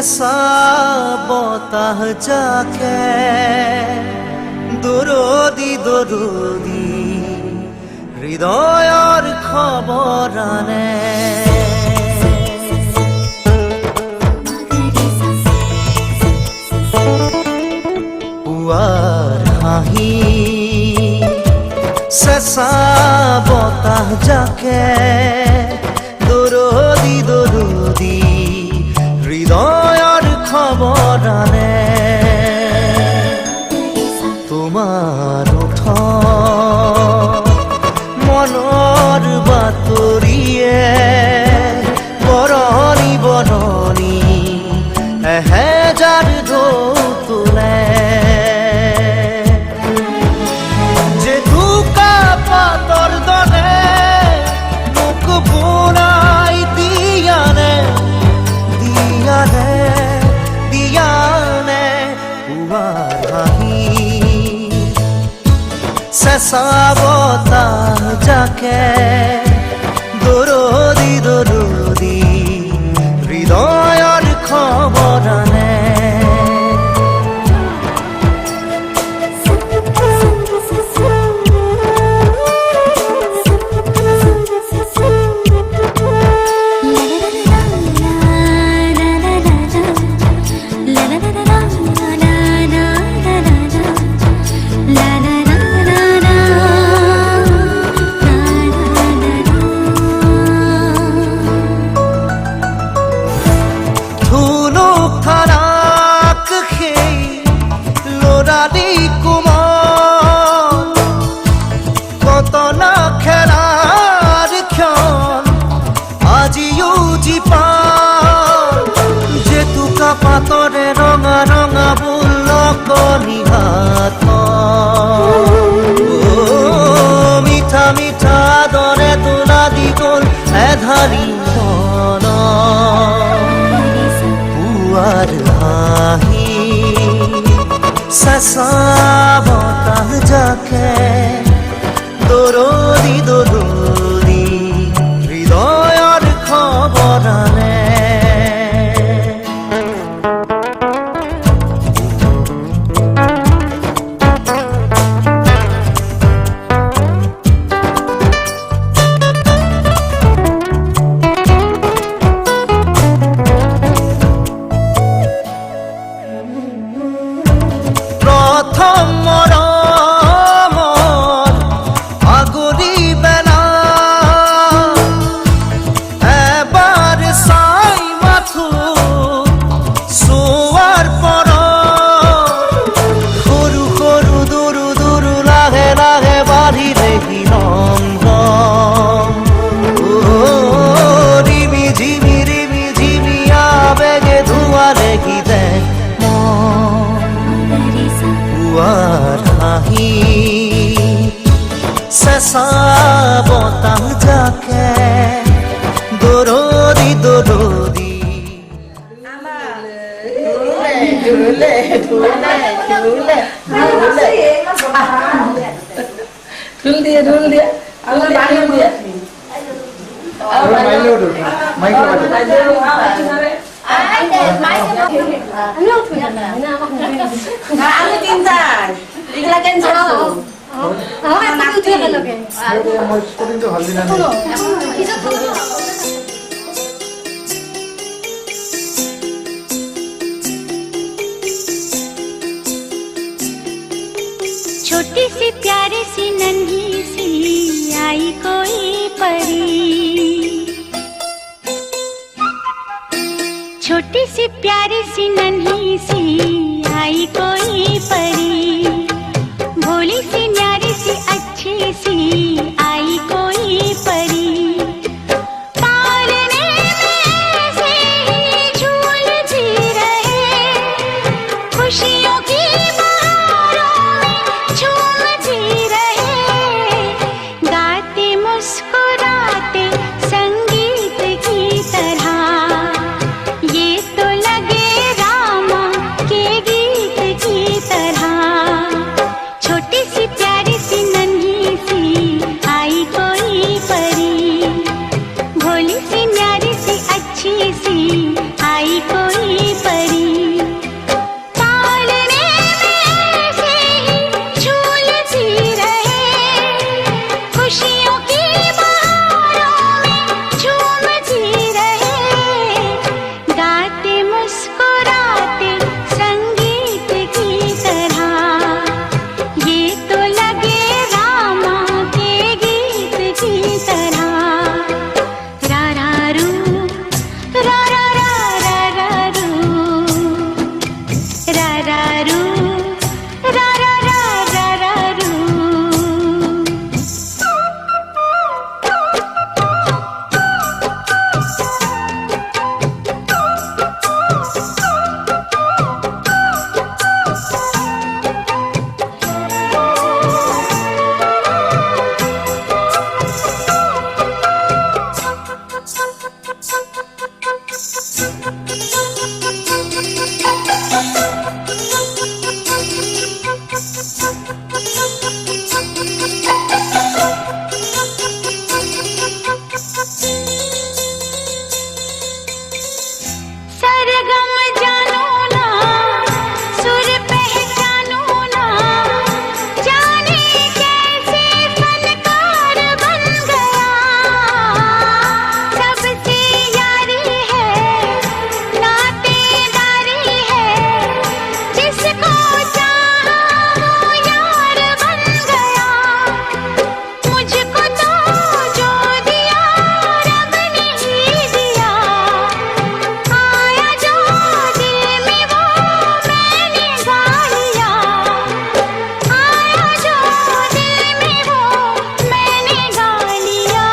চেঁচা বতাহ যাকে দৰদি দৰদি হৃদয়ৰ খবৰ আনে পুৱাৰ হাঁহি চেঁচা বতাহ যাকে দৰদি দৰদি হৃদয়ৰ খবৰ আনে তোমাৰ মনৰ বাতৰিয়ে বৰণি বৰণি এহেজাৰ ঢৌ তোলে জেতুকা পাতৰ দৰে মোক বুৰাই দিয়ানে দিয়ানে দিয়ানে পুৱাৰ হাঁহি চেঁচা বতাহ যাকে দৰদি দৰদি হৃদয়ৰ খবৰ আনে পাতৰে ৰঙা ৰঙা বুলকনি হাত মিঠা মিঠা দৰে তোলা দি গ'ল এধাৰি মন পুৱাৰ হাঁহি চেঁচা বতাহ যাকে দৰদি দৰদি হৃদয়ৰ খবৰ আনে চেঁচা বতাহ যাকে দৰদি দৰদি ঢোলে ঢোলে ঢোলে ঢোল দিয়ে ঢোল দিয়ে আমি তিনটা এগুলা কেন ছাড়ো छोटी सी प्यारी सी नन्ही सी आई कोई परी छोटी सी प्यारी सी नन्ही सी आई कोई परी भोली सी न्यारी सी अच्छी सी आई कोई परी पालने में से ही झूलती रहे खुशियों की बहारों में झूमती रहे गाते मुस्कुराते संगीत की तरह ये तो लगे रामा के गीत की तरह छोटी सी प्यारी सी नन्ही सी आई कोई परी भोली सी न्यारी सी अच्छी सी आई कोई परी रा रा रा रा रू। सरगम जानो ना सुर पहचानो ना, जाने कैसे फनकार बन गया। सबसे यारी है नातेदारी है, जिसको चाहा वो यार बन गया। मुझको तो जो दिया रब ने ही दिया, आया जो दिल में वो मैंने गा लिया। आया जो दिल में वो मैंने गा लिया।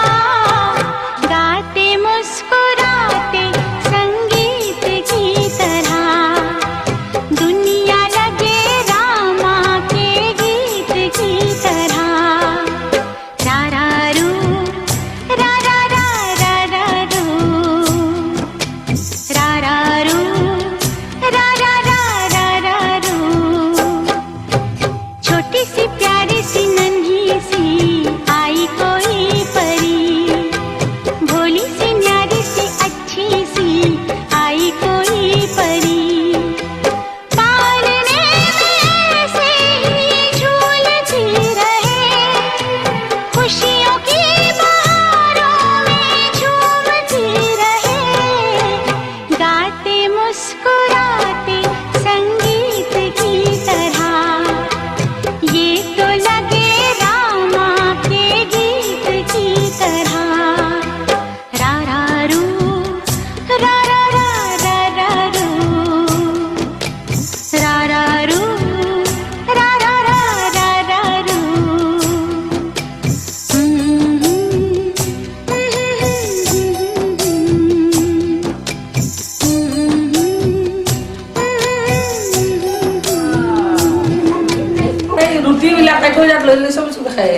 गाते मुस्कुराते संगीत की तरह, दुनिया लगे रामा के गीत की तरह। रा रा रू रा रा रा रा रा रू, रा रा रू रा रा रा रा रा रू। छोटी सी प्यारी सी नन्ही सी आई कोई परी, भोली सी न्यारी सी अच्छी सी आई कोई परी। पालने में ऐसे ही झूलती रहे, खुशियों की बहारों में झूमती रहे। गाते मुस्कुराते संगीत की तरह, ये तो लगे रामा के गीत की तरह। रा रा रू रा रा रा रा रा रू, रा रा रू रा रा रा रा रा रू। এই রুটি বিলাক কাটি যাক লৈ লৈ চব খাই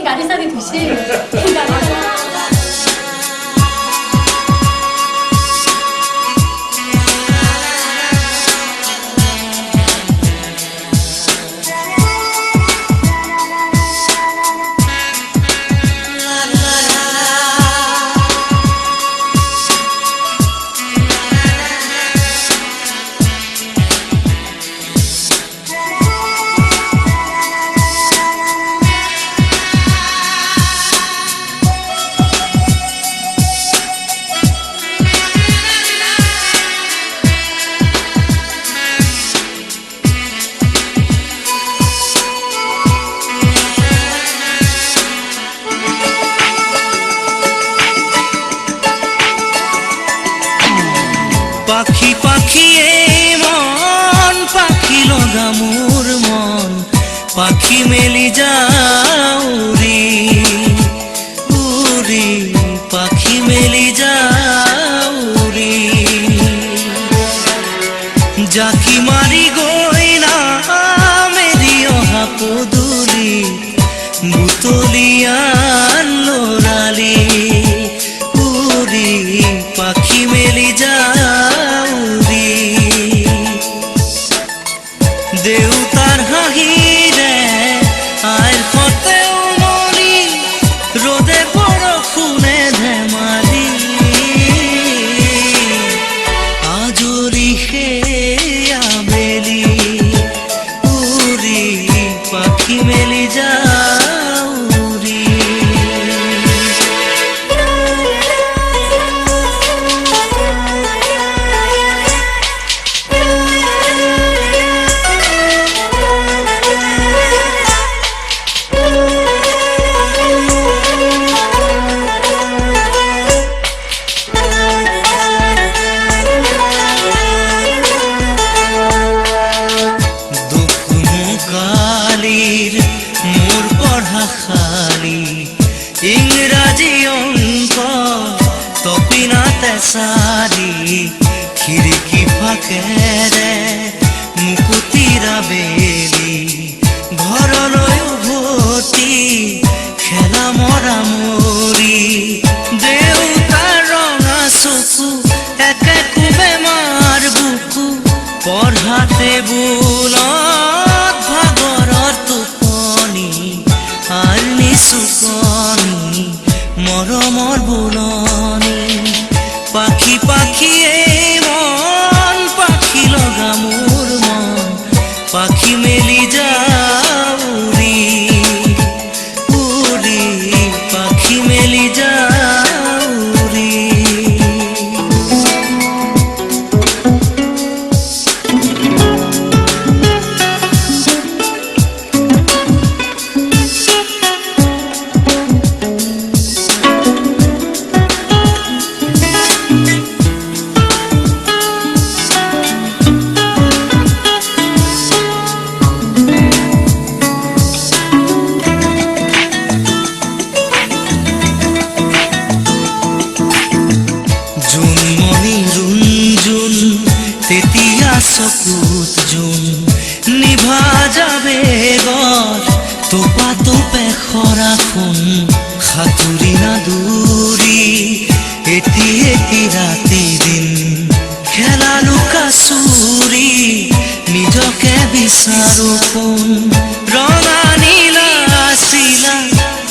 গাড়ি সারি ধুছে। পাখি পাখি এই মন, পাখি লগা মোর মন, পাখি মেলি যাও উড়ি উড়ি, পাখি মেলি যাও উড়ি। জাকি মারি গইনা মেরি অহা পদুলি, বুতলিয়ান লৰালি উড়ি, পাখি মেলি যাও উড়ি। দেউতাৰ হাঁহিৰে আইৰ সতে উমলি, ৰ'দে বৰষুণে ধেমালি, আজৰি সেই আবেলি উড়ি, পাখি মেলি যাও উড়ি। খিৰিকী ফাকেৰে মুকুতিৰা বেলি ঘৰলৈ উভতি খেলা মৰা মৰি দেউতাৰ ৰঙা চকু একে কোবে মাৰ বুকু পঢ়া টেবুলত ভাগৰৰ টোপনি আৰ্নি চুকনি মৰমৰ বুলনি পাখি পাখিয়ে মন পাখি লগা মোৰ মন পাখি মেলি যাওঁ উৰি উৰি পাখি মেলি যাওঁ উৰি জোনমণি ৰুণজোন তেতিয়া চকুত জোন নিভা যাবে গছ টোপা টোপে খৰা সোণ সাঁতুৰি নাদুৰি এটি এটি ৰাতি দিন খেলা লুকা চুৰি নিজকে বিচাৰো কোন ৰঙা নীলা চিলা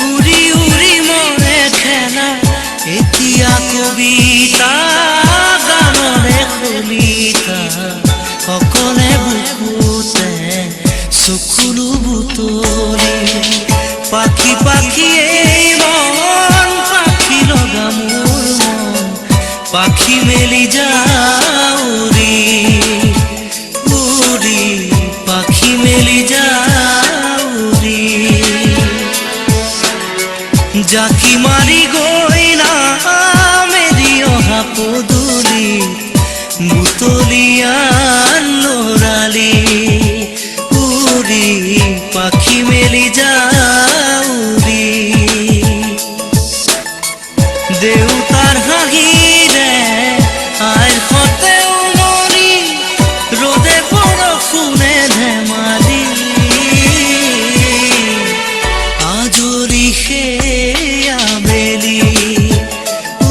উৰি উৰি মৰে খেলা এতিয়া কবিতা গানৰে কলিতা অকলে বুকুতে চকুলো বুটলি পাখি পাখিয়ে মন পাখি লগা মোৰ মন পাখি মেলি যাওঁ উৰি উৰি পাখি মেলি যাওঁ উৰি জাকি মাৰি গৈ মেলি অহা পদূলি বুটলিয়ান লৰালি উৰি পাখি মেলি যাওঁ উৰি দেউতাৰ হাঁহিৰে আইৰ সতে উমলি ৰ'দে বৰষুণে ধেমালি আজৰি সেয়া বেলি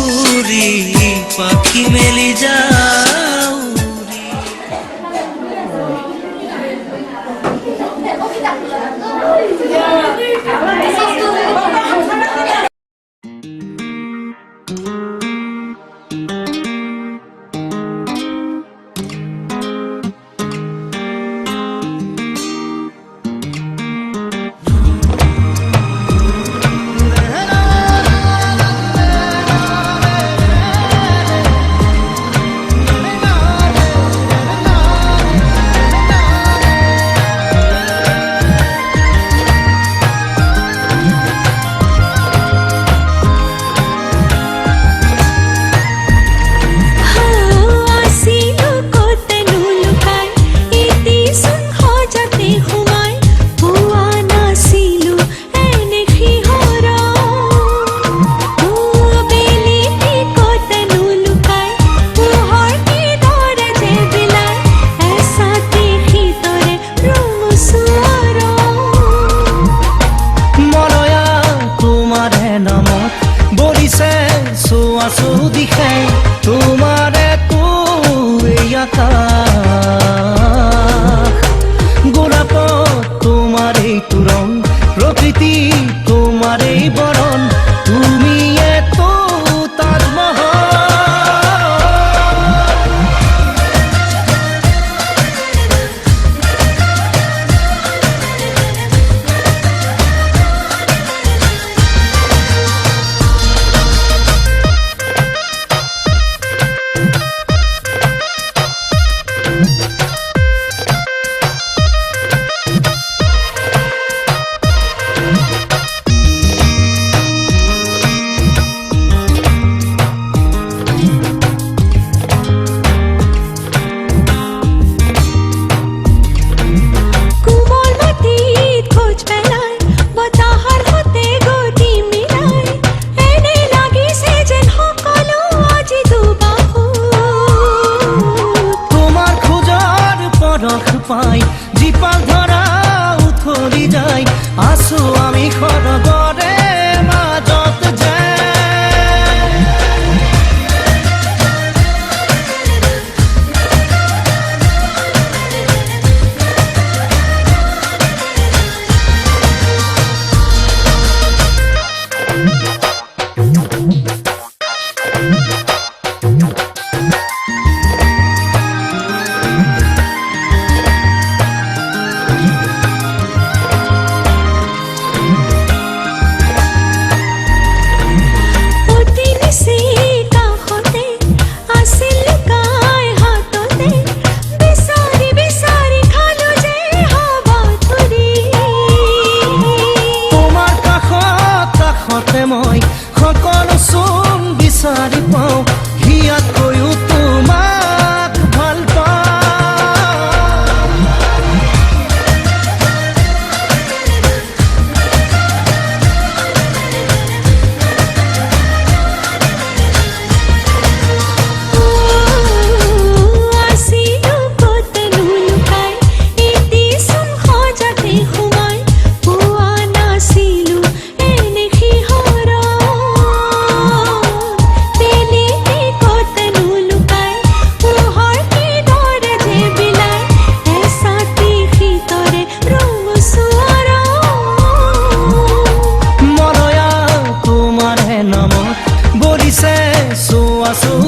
উৰি পাখি মেলি যাওঁ পাই জীপাল ধৰা উঠলি যায় আছো আমি খৰগৰে মাজত যে মই সকলো চোন বিচাৰি পাওঁ হিয়াতকৈও তোমাক ভাল পাওঁ আছিলো কতনো লুকাই এটি চোন সজাতে সোমাই পোৱা নাছিলো এনে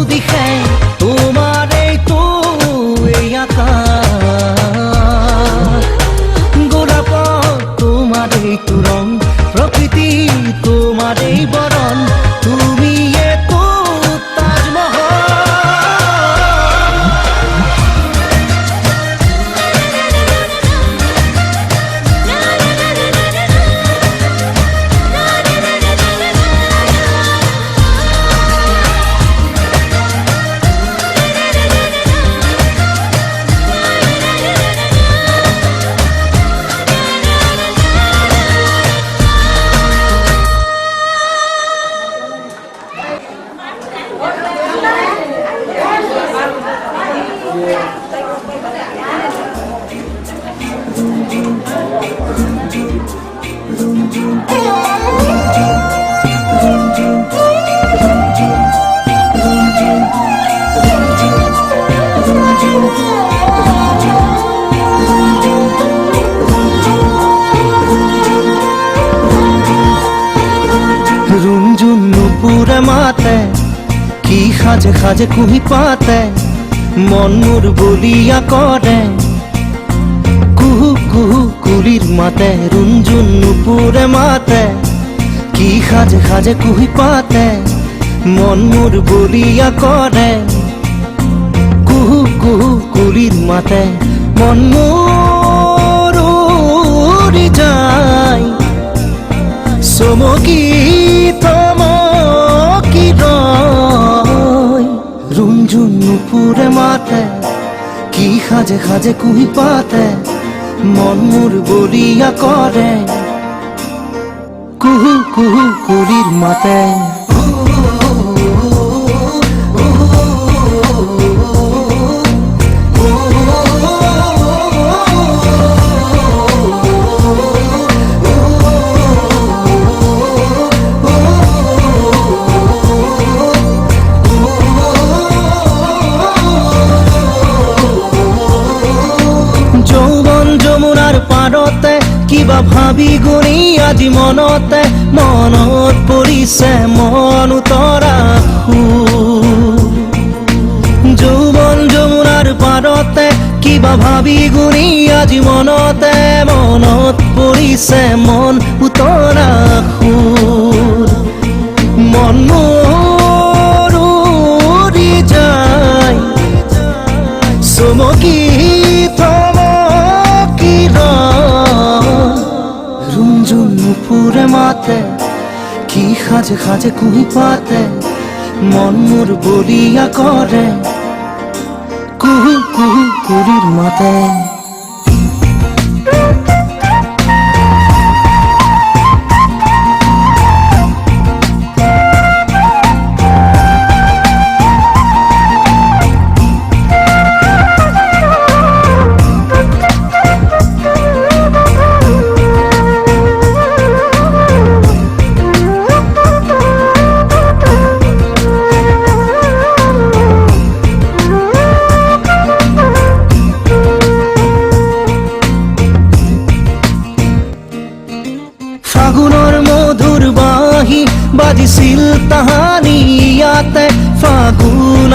দিশে তোমাৰ এইটো এই আকাশ গোলাপত তোমাৰ এইটো ৰং প্ৰকৃতি তোমাৰ এই বৰণ তুমি এইটো তাজমহল रुंजुन নুপুরে মাতে কি সাজে সাজে কুহি পাতে মন মোর বলিয়া করে কুহু কুহু কুলির মাতে রুঞ্জুন নুপুরে মাতে কি সাজে সাজে কুহি পাতে মন মোর বলিয়া করে কুহু কুহু কুলির মাতে মন মোর উড়ি যায় চমকি থমকি রয় রুঞ্জুন নুপুরে মাতে কি সাজে সাজে কুহি পাতে মন মোর বলিয়া করে কুহু কুহু কুলির মাতে কিবা ভাবি গুণি আজি মনতে মনত পৰিছে মন উতৰা যৌৱন যমুনাৰ পাৰতে কিবা ভাবি গুণি আজি মনতে মনত পৰিছে মন উতৰা মন মোৰ উৰি যায় চমকি নুপুরে মাতে কি সাজে সাজে কুহি পাতে মন মোর বলিয়া করে কুহু কুহু কুলির মাতে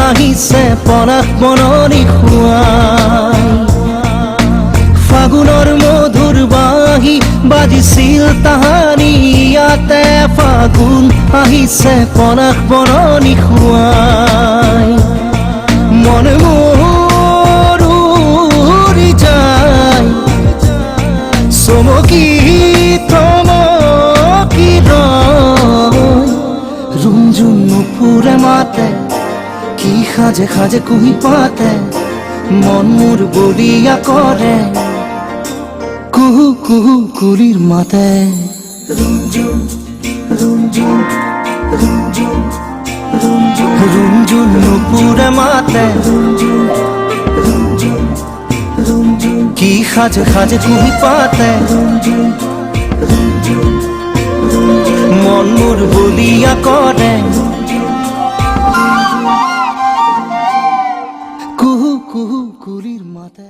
আহিছে পলাশ বননি খুৱাই ফাগুনৰ মধুৰ বাঁহী বাজিছিল তাহানি ইয়াতে ফাগুন আহিছে পলাশ বননি খুৱাই মন মোৰ উৰি যায় চমকি থমকি ৰয় ৰুমঝুম নুপুৰে মাতে কি সাজে সাজে কুহি পাতে মন মোৰ বলিয়া কৰে কুহু কুহু কুলিৰ মাতে ৰুমঝুম ৰুমঝুম ৰুমঝুম ৰুমঝুম ৰুমঝুম নুপুৰে মাতে ৰুমঝুম ৰুমঝুম কি সাজে সাজে কুহি পাতে মন মোৰ বলিয়া কৰে কুহু কুহু কুলিৰ মাতে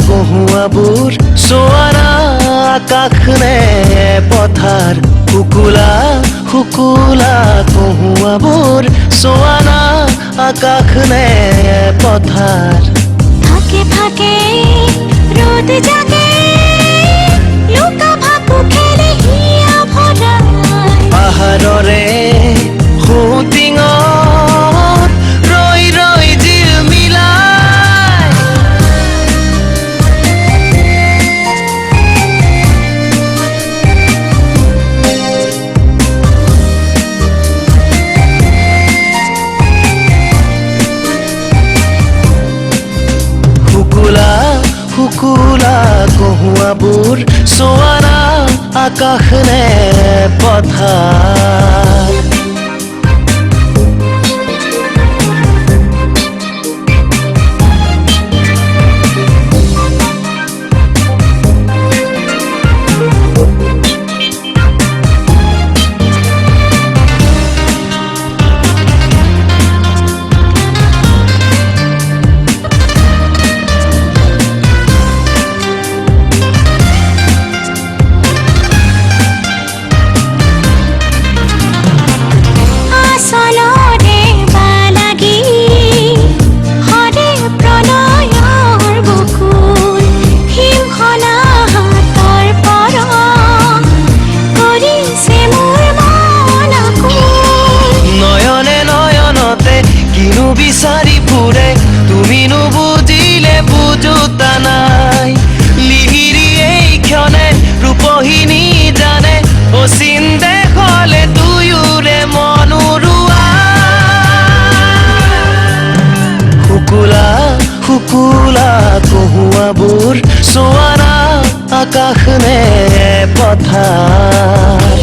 কহুৱাবোৰ চোৱাৰা আকাশ নে পথাৰ শুকুলা শুকুলা কহুৱাবোৰ চোৱাৰা আকাশ নে পথাৰ ফাঁকে ফাঁকে রোদ জাগে লুকা ভাকু খেলে হিয়া ভরায় পাহাৰৰে সোঁটিঙত ৰৈ ৰৈ জিল মিলাই শুকুলা শুকুলা কহুৱাবোৰ চোৱাৰা আকাশ নে পথাৰ বিচাৰি ফুৰে তুমি নুবুজিলে বুজোতা নাই লিহিৰি এই ক্ষণে ৰূপহীনী জানে অচিন দেখলে দুয়োৰে মনুৰুৱা শুকুলা শুকুলা কহুৱাবোৰ চোৱাৰা আকাশ নে পথাৰ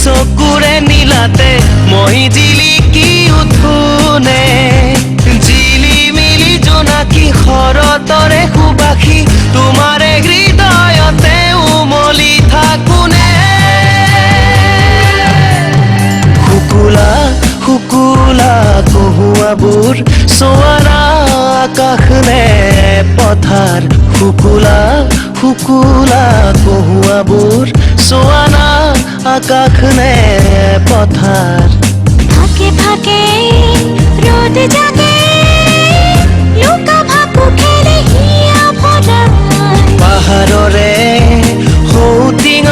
চকুৰে নীলাতে মই জিলিকি উঠোনে জিলি মিলি জোনাকী শৰতৰে শুবা ৰাখি তোমাৰে হৃদয়তে উমলি থাকোনে শুকুলা শুকুলা কহুৱাবোৰ সোঁৱৰা আকাশ নে পথাৰ শুকুলা শুকুলা কহুৱাবোৰ সোঁৱৰা আকাশ নে পথাৰ ফাঁকে ফাঁকে রোদ জাগে লুকা ভাকু খেলে হিয়া ভরায় পাহাৰৰে সৌটিঙত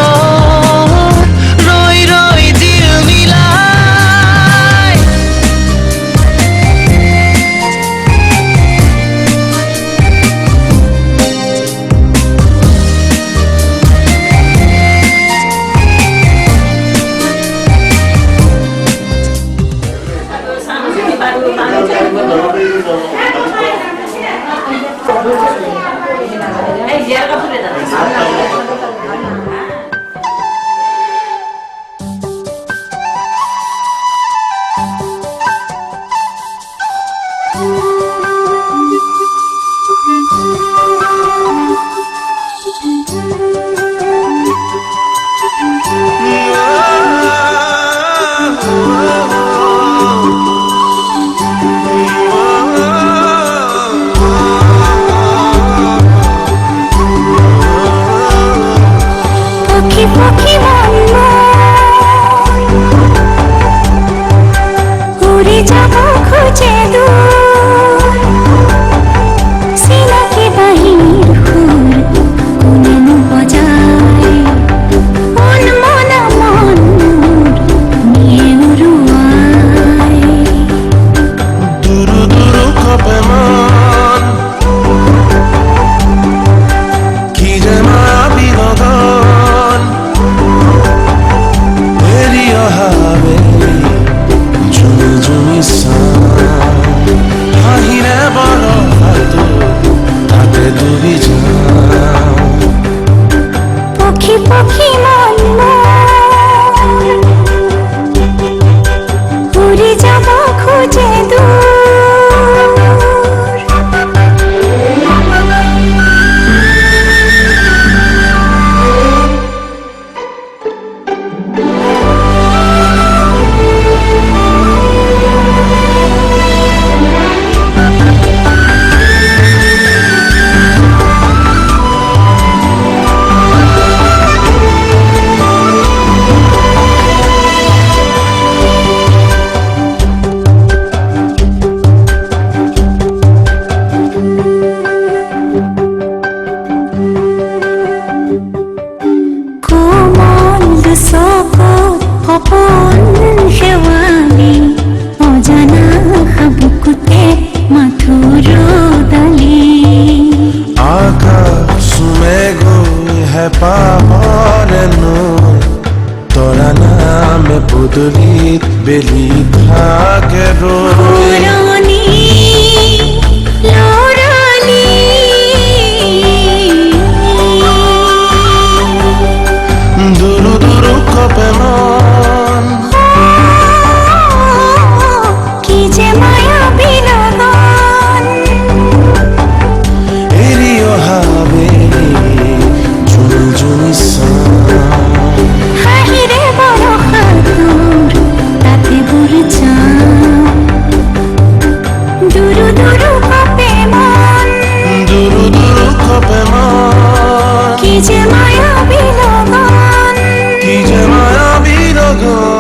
ৰৈ ৰৈ জিল মিলাই এই জিয়ার কাপড়ে দাও পক্ষী পক্ষী মন উড়ে যাব খুঁজে দূর সিনাকে বাহির হুর কোনেনো বজায় মন মনা মন নিয়ে উড়ুয়ায় দুরু দুরু কপে মন কি যে মায়াবী লগন এৰি অহাবে জুমি জুমি হাঁহিৰে বৰষাটো তাতে ডুবি যাওঁ পক্ষী পক্ষী মন উড়ে যাব খুঁজে দূর কোমল দুচকুত সপোন সেৱালি অজানা হাবুকুতে মাথোঁ ৰ'দালি আকাশ চুমে গৈ হেঁপাহৰে নৈ তৰা নামে পদূলিত বেলি থাকে ৰৈ পুৰণি লৰালি দুরু দুরু কপে মন কি যে মায়াবী লগন এৰি অহাবে জুমি জুমি হাঁহিৰে বৰষাটোৰ তাতে বুৰ যাওঁ দুৰু দুৰু কপে মন দুরু দুরু কপে মন কি যে মায়াবী লগন কি যে মায়াবী লগন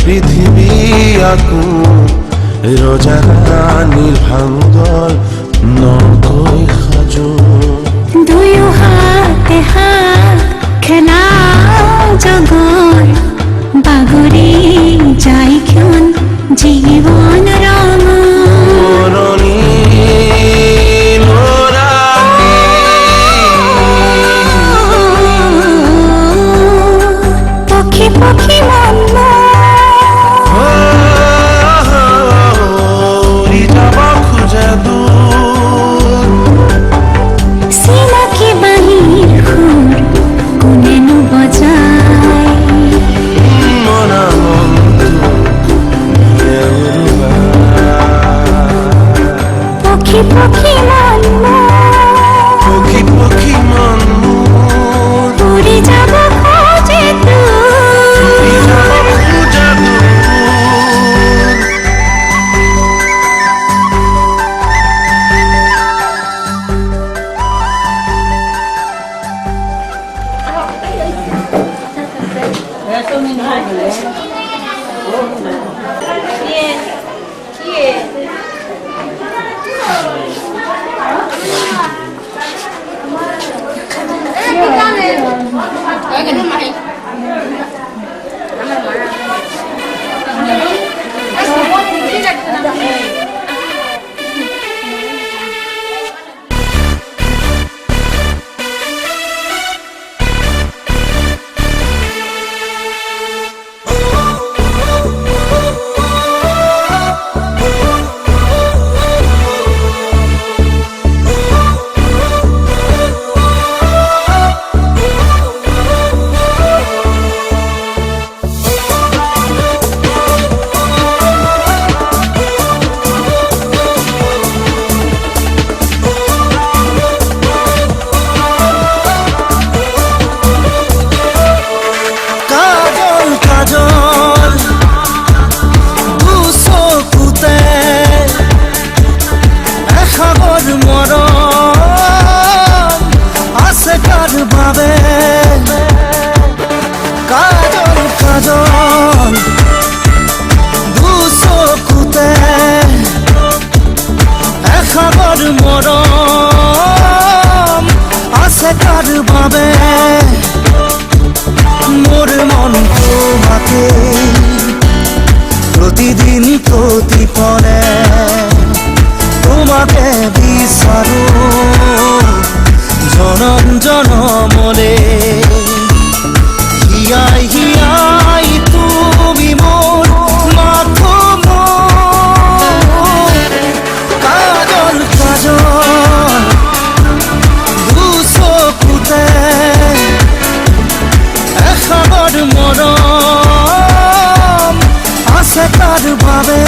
পৃথিৱী আকো ৰজানা নিৰ্ভাংগল নকৈ সাজো দুয়ো হাতে হাত খেলা জগৰ বাগৰি যায় ক্ষণ জীৱন ৰঙ পুৰণি পক্ষী পক্ষী মন উৰি যাব খোজে দূৰ চিনাকি বাঁহীৰ সুৰ কোনেনো বজায় মনা মনটো নিয়ে উৰুৱাই। পক্ষী পক্ষী মন পক্ষী পক্ষী মন মোৰ উৰি যাব খোজে উৰি যাব খোজে দূৰ। কাজল কাজল দুচকুতে এসাগৰ মৰম আছে কাৰ বাবে কাজল কাজল দুচকুতে এসাগৰ মৰম আছে কাৰ বাবে মোর মন তোমাকে প্রতিদিন প্রতিপলে তোমাকে বিচারো জনম জনমলে হিয়াই হিয়াই তুমি মোর মাথো কাজল কাজল দুচকুতে এসাগৰ মৰম আছে কাৰ বাবে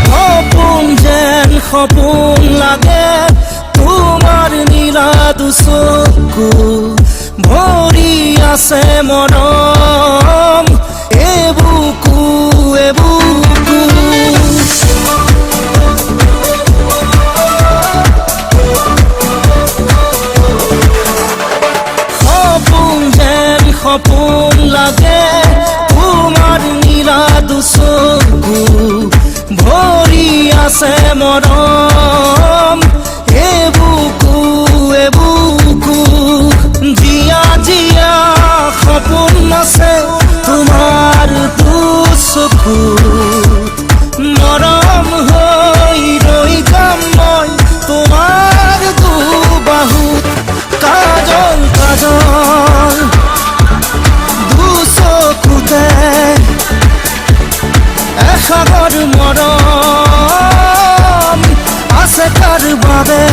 সপোন যেন সপোন লাগে তোমাৰ নীলা দুচকু ভৰি আছে মৰম এবুকু এবুকু সপোন যেন সপোন লাগে তোমাৰ নীলা দুচকু ভৰি আছে মৰম এবুকু এবুকু জিয়া জিয়া সপোন আছে তোমাৰ দুচকুত মৰম হৈ ৰৈ যাম মই তোমাৰ দুবাহুত কাজল কাজল দুচকুতে এসাগৰ মৰম আছে কাৰ বাবে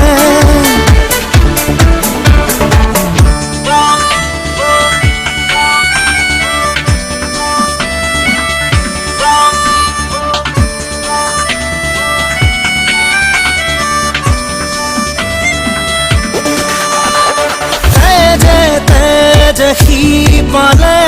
তেজে তেজে সি পালে